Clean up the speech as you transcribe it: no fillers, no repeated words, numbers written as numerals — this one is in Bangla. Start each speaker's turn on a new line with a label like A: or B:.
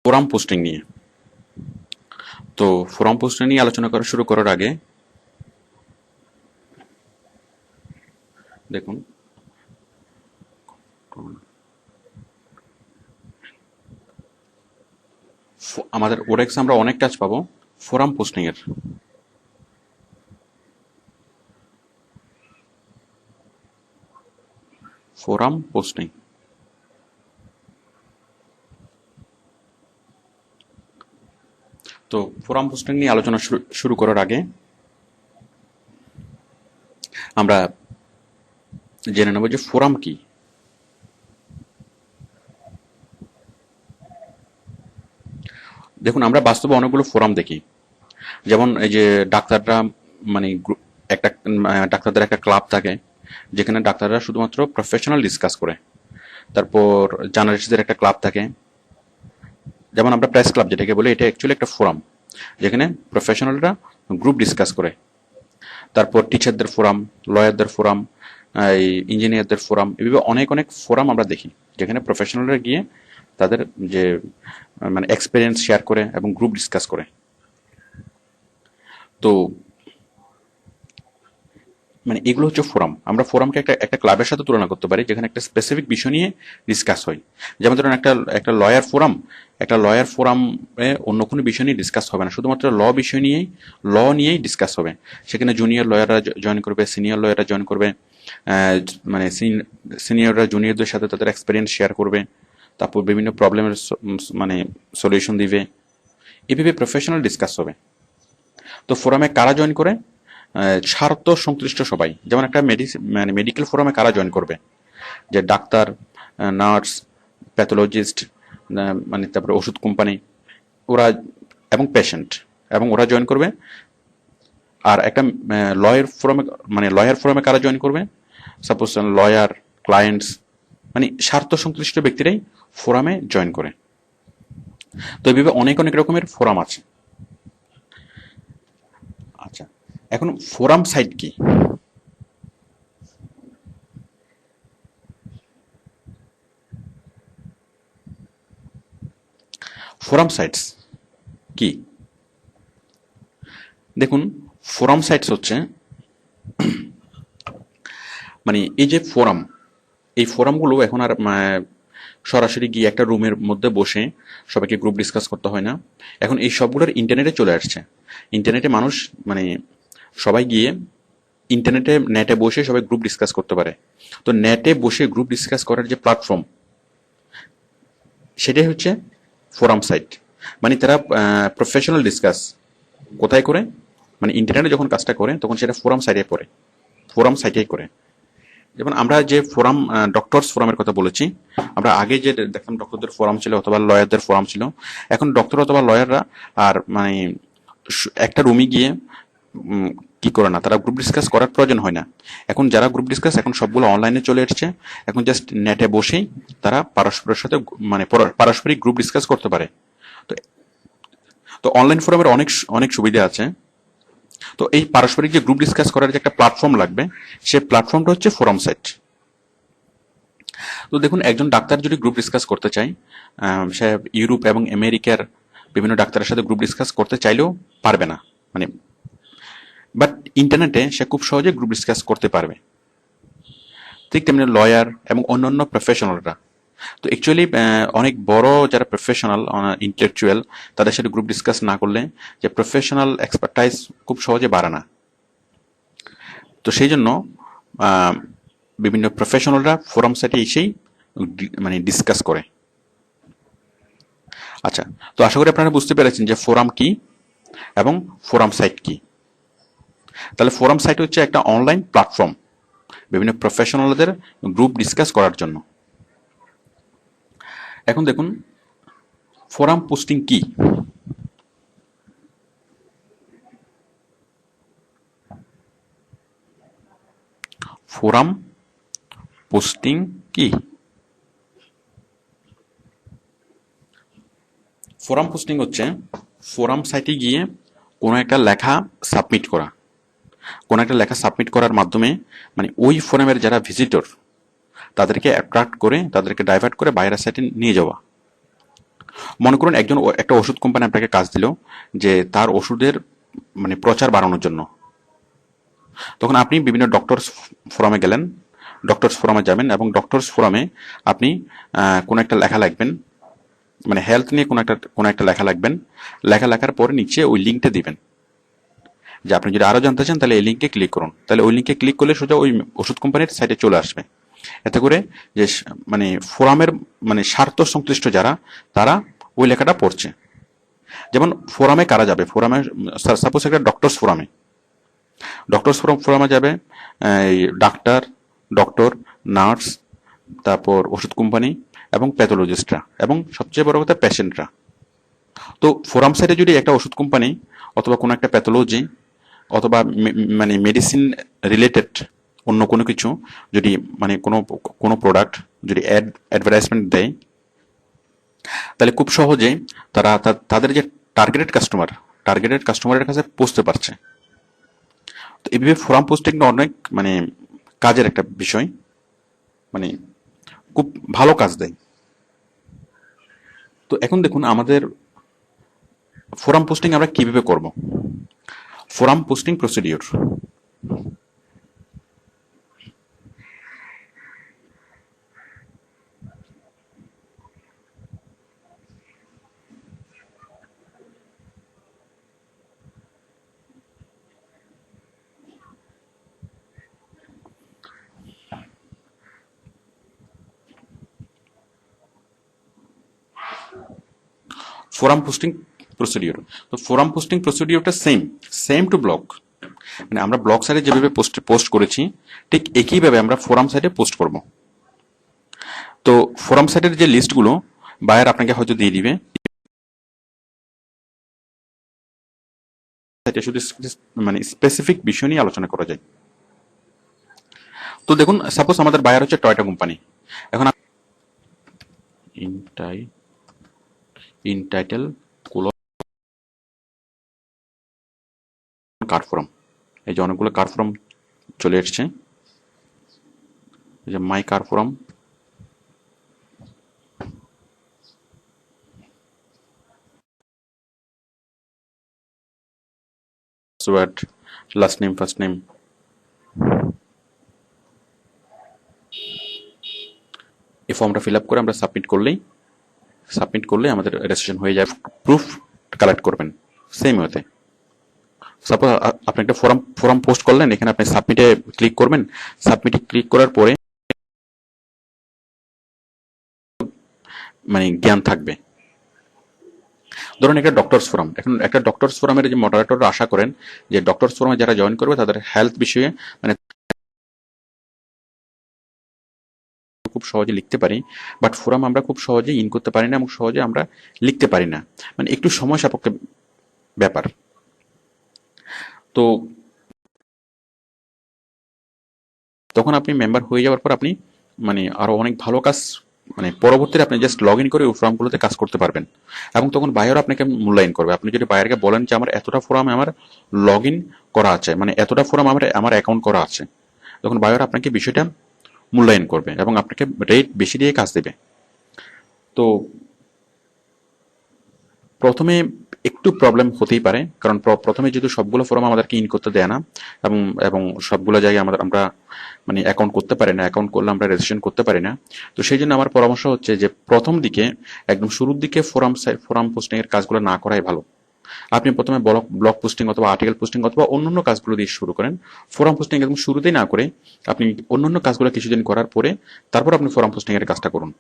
A: ফোরাম পোস্টিং নিয়ে। তো ফোরাম পোস্টিং নিয়ে আলোচনা করা শুরু করার আগে দেখুন আমাদের ওরেক্স আমরা অনেক কাজ পাবো ফোরাম পোস্টিং এর। ফোরাম পোস্টিং, তো ফোরাম পোস্টিং নিয়ে আলোচনা শুরু করার আগে আমরা জেনে নেব যে ফোরাম কি। দেখুন, আমরা বাস্তবে অনেকগুলো ফোরাম দেখি, যেমন এই যে ডাক্তাররা মানে একটা ডাক্তারদের একটা ক্লাব থাকে যেখানে ডাক্তাররা শুধুমাত্র প্রফেশনাল ডিসকাস করে। তারপর জার্নালিস্টদের একটা ক্লাব থাকে, যেমন আমরা প্রেস ক্লাব যেটাকে বলি, এটা অ্যাকচুয়ালি একটা ফোরাম যেখানে প্রফেশনালরা গ্রুপ ডিসকাস করে। তারপর টিচারদের ফোরাম, লয়ারদের ফোরাম, ইঞ্জিনিয়ারদের ফোরাম, এভাবে অনেক অনেক ফোরাম আমরা দেখি যেখানে প্রফেশনালরা গিয়ে তাদের যে মানে এক্সপিরিয়েন্স শেয়ার করে এবং গ্রুপ ডিসকাস করে। তো মানে এগুলো হচ্ছে ফোরাম। আমরা ফোরামকে একটা একটা ক্লাবের সাথে তুলনা করতে পারি যেখানে একটা স্পেসিফিক বিষয় নিয়ে ডিসকাস হয়। যেমন ধরুন একটা একটা লয়ার ফোরাম, একটা লয়ার ফোরামে অন্য কোনো বিষয় নিয়ে ডিসকাস হবে না, শুধুমাত্র বিষয় নিয়েই নিয়েই ডিসকাস হবে। সেখানে জুনিয়র লয়াররা জয়েন করবে, সিনিয়র লয়াররা জয়েন করবে, মানে সিনিয়ররা জুনিয়রদের সাথে তাদের এক্সপিরিয়েন্স শেয়ার করবে, তারপর বিভিন্ন প্রবলেমের মানে সলিউশন দিবে। এভাবে প্রফেশনাল ডিসকাস হবে। তো ফোরামে কারা জয়েন করে? স্বার্থ সংশ্লিষ্ট সবাই। যেমন একটা মানে মেডিকেল ফোরামে কারা জয়েন করবে? যে ডাক্তার, নার্স, প্যাথোলজিস্ট, মানে তারপরে ওষুধ কোম্পানি, ওরা এবং পেশেন্ট, এবং ওরা জয়েন করবে। আর একটা লয়ার ফোরামে কারা জয়েন করবে? সাপোজ লয়ার, ক্লায়েন্টস, মানে স্বার্থ সংশ্লিষ্ট ব্যক্তিরাই ফোরামে জয়েন করে। তো এইভাবে অনেক অনেক রকমের ফোরাম আছে। আচ্ছা, এখন ফোরাম সাইট কি? ফোরাম সাইটস কি? দেখুন, ফোরাম সাইটস হচ্ছে মানে এই যে ফোরাম, এই ফোরামগুলো এখন আর সরাসরি গিয়ে একটা রুমের মধ্যে বসে সবাইকে গ্রুপ ডিসকাস করতে হয় না। এখন এই সবগুলোর ইন্টারনেটে চলে আসছে। ইন্টারনেটে মানুষ মানে সবাই গিয়ে নেটে বসে সবাই গ্রুপ ডিসকাস করতে পারে। তো নেটে বসে গ্রুপ ডিসকাস করার যে প্ল্যাটফর্ম, সেটাই হচ্ছে ফোরাম সাইট। মানে তারা প্রফেশনাল ডিসকাস কোথায় করে? মানে ইন্টারনেটে যখন কাজটা করে তখন সেটা ফোরাম সাইটেই করে। যেমন আমরা যে ফোরাম, ডক্টরস ফোরামের কথা বলেছি, আমরা আগে যে দেখলাম ডক্টরদের ফোরাম ছিল অথবা লয়ারদের ফোরাম ছিল। এখন ডক্টর অথবা লয়াররা আর মানে একটা রুমে গিয়ে কি করে না, তারা গ্রুপ ডিসকাস করার প্রয়োজন হয় না। এখন যারা গ্রুপ ডিসকাস, এখন সবগুলো অনলাইনে চলে এসছে। এখন জাস্ট নেটে বসেই তারা পারস্পরের সাথে মানে পারস্পরিক গ্রুপ ডিসকাস করতে পারে। তো তো অনলাইন ফোরামের অনেক অনেক সুবিধা আছে। তো এই পারস্পরিক যে গ্রুপ ডিসকাস করার যে একটা প্ল্যাটফর্ম লাগবে, সেই প্ল্যাটফর্মটা হচ্ছে ফোরাম সাইট। তো দেখুন, একজন ডাক্তার যদি গ্রুপ ডিসকাস করতে চায়, সে ইউরোপ এবং আমেরিকার বিভিন্ন ডাক্তারের সাথে গ্রুপ ডিসকাস করতে চাইলেও পারবে না, মানে বাট ইন্টারনেটে সে খুব সহজে গ্রুপ ডিসকাস করতে পারবে। ঠিক তেমনি লয়ার এবং অন্যান্য প্রফেশনালরা। তো অ্যাকচুয়ালি অনেক বড় যারা প্রফেশনাল ইন্টেলেকচুয়াল, তাদের সাথে গ্রুপ ডিসকাস না করলে যে প্রফেশনাল এক্সপার্টাইজ খুব সহজে বাড়ে না। তো সেই জন্য বিভিন্ন প্রফেশনালরা ফোরাম সাইটে এসেই মানে ডিসকাস করে। আচ্ছা, তো আশা করি আপনারা বুঝতে পেরেছেন যে ফোরাম কি এবং ফোরাম সাইট কি। তাহলে ফোরাম সাইট হচ্ছে একটা অনলাইন প্ল্যাটফর্ম বিভিন্ন প্রফেশনালদের গ্রুপ ডিসকাস করার জন্য। এখন দেখুন, ফোরাম পোস্টিং কি? ফোরাম পোস্টিং কি? ফোরাম পোস্টিং হচ্ছে ফোরাম সাইটে গিয়ে কোনো একটা লেখা সাবমিট করা। কোনো একটা লেখা সাবমিট করার মাধ্যমে মানে ওই ফোরামের যারা ভিজিটর, তাদেরকে অ্যাট্রাক্ট করে, তাদেরকে ডাইভার্ট করে বাইরের সাইটে নিয়ে যাওয়া। মনে করুন একটা ওষুধ কোম্পানি আপনাকে কাজ দিল যে তার ওষুধের মানে প্রচার বাড়ানোর জন্য। তখন আপনি বিভিন্ন ডক্টরস ফোরামে গেলেন, ডক্টরস ফোরামে যাবেন এবং ডক্টরস ফোরামে আপনি কোনো একটা লেখা লিখবেন, মানে হেলথ নিয়ে কোনো একটা লেখা লিখবেন। লেখার পরে নিচে ওই লিঙ্কটা দিবেন যে আপনি যদি আরো জানতে চান তাহলে এই লিঙ্কে ক্লিক করুন। তাহলে ওই লিঙ্কে ক্লিক করলে সোজা ওই ওষুধ কোম্পানির সাইটে চলে আসবে। এতে করে যে মানে ফোরামের মানে স্বার্থ সংশ্লিষ্ট যারা, তারা ওই লেখাটা পড়ছে। যেমন ফোরামে কারা যাবে, ফোরামে সাপোজ একটা ডক্টরস ফোরামে যাবে এই ডক্টর, নার্স, তারপর ওষুধ কোম্পানি এবং প্যাথোলজিস্টরা এবং সবচেয়ে বড় কথা পেশেন্টরা। তো ফোরাম সাইটে যদি একটা ওষুধ কোম্পানি অথবা কোনো একটা প্যাথোলজি অথবা মানে মেডিসিন রিলেটেড অন্য কোনো কিছু যদি মানে কোনো প্রোডাক্ট যদি অ্যাডভার্টাইজমেন্ট দেয়, তাহলে খুব সহজেই তারা তাদের যে টার্গেটেড কাস্টমারের কাছে পৌঁছতে পারছে। তো এইভাবে ফোরাম পোস্টিংটা অনেক মানে কাজের একটা বিষয়, মানে খুব ভালো কাজ দেয়। তো এখন দেখুন আমাদের ফোরাম পোস্টিং আমরা কিভাবে করব। Forum posting procedure. Forum posting procedure. তো ফোরাম পোস্টিং প্রসিডিওরটা সেম টু ব্লগ। মানে আমরা ব্লগ সাইটে যেভাবে পোস্ট করেছি ঠিক একইভাবে আমরা ফোরাম সাইটে পোস্ট করব। তো ফোরাম সাইটের যে লিস্টগুলো বায়ার আপনাকে হয়তো দিয়ে দিবে, সাইটে শুধু মানে স্পেসিফিক বিষয় নিয়ে আলোচনা করা যায়। তো দেখুন সাপোজ আমাদের বায়ার হচ্ছে টয়োটা কোম্পানি। এখন ইনটাইটেল কার ফোরাম, এই যে অনেকগুলো কার ফোরাম চলে এসছে, এই যে my car forum, password, last name, first name. এই ফর্মটা ফিল আপ করে আমরা সাবমিট করলেই আমাদের রেজিস্ট্রেশন হয়ে যায়। প্রুফ কালেক্ট করবেন সেম ওয়েতে। সাপোজ আপনি একটা ফোরাম পোস্ট করলেন, এখানে আপনি সাবমিটে ক্লিক করবেন। সাবমিটে ক্লিক করার পরে মানে জ্ঞান থাকবে। ধরুন একটা ডক্টরস ফোরাম, এখন একটা ডক্টরস ফোরামের যে মডারেটররা আশা করেন যে ডক্টরস ফোরামে যারা জয়েন করবে তাদের হেলথ বিষয়ে মানে খুব সহজে লিখতে পারি, বাট ফোরাম আমরা খুব সহজে ইন করতে পারি না এবং সহজে আমরা লিখতে পারি না, মানে একটু সময় সাপেক্ষ ব্যাপার। তো তখন আপনি মেম্বার হয়ে যাওয়ার পর আপনি মানে আরো অনেক ভালো কাজ মানে পরবর্তীতে আপনি জাস্ট লগ ইন করে ওই ফর্মগুলোতে কাজ করতে পারবেন এবং তখন বায়ার আপনাকে মূল্যায়ন করবে। আপনি যদি বায়ারকে বলেন যে আমার এতটা ফোরামে আমার লগ ইন করা আছে, মানে এতটা ফোরাম আমার অ্যাকাউন্ট করা আছে, তখন বায়ার আপনাকে বিষয়টা মূল্যায়ন করবে এবং আপনাকে রেট বেশি দিয়ে কাজ দেবে। তো প্রথমে একটু প্রবলেম হতেই পারে, কারণ প্রথমে যেহেতু সবগুলো ফর্ম আমাদেরকে ইন করতে দেয় না এবং এবং সবগুলো জায়গায় আমরা মানে অ্যাকাউন্ট করতে পারি না, অ্যাকাউন্ট করলে আমরা রেজিস্ট্রেশন করতে পারি না। তো সেই জন্য আমার পরামর্শ হচ্ছে যে প্রথম দিকে একদম শুরুর দিকে ফোরাম পোস্টিং এর কাজগুলো না করাই ভালো। আপনি প্রথমে ব্লগ পোস্টিং অথবা আর্টিকেল পোস্টিং অথবা অন্যান্য কাজগুলো দিয়ে শুরু করেন। ফোরাম পোস্টিং একদম শুরুতেই না করে আপনি অন্যান্য কাজগুলো কিছুদিন করার পরে তারপর আপনি ফোরাম পোস্টিং এর কাজটা করুন।